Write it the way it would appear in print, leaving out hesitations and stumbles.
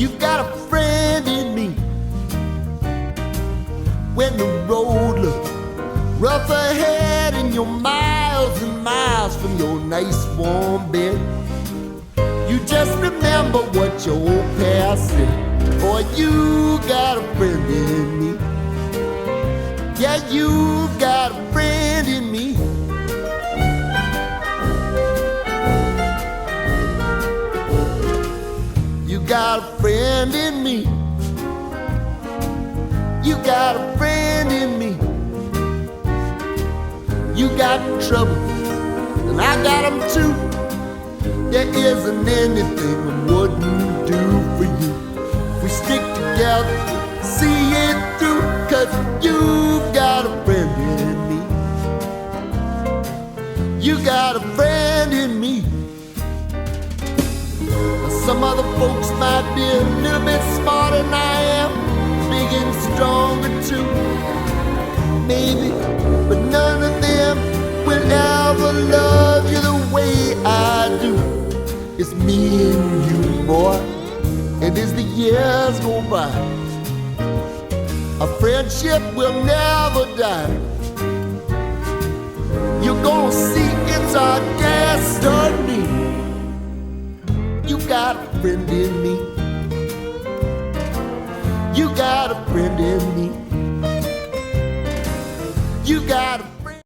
You've got a friend in me. When the road looks rough ahead and you're miles and miles from your nice warm bed, you just remember what your old past said. Boy, you got a friend in me. Yeah, you've got a friend in me. You got a friend in me. You got a friend in me. You got trouble, and I got them too. There isn't anything I wouldn't do for you. If we stick together, see it through, 'cause you've got a friend in me. You got a friend in me. Some other folks might be a little bit smarter than I am, big and stronger too, maybe, but none of them will ever love you the way I do. It's me and you, boy, and as the years go by, our friendship will never die. You're gonna see it's our destiny. You got a friend in me. You got a friend in me. You got a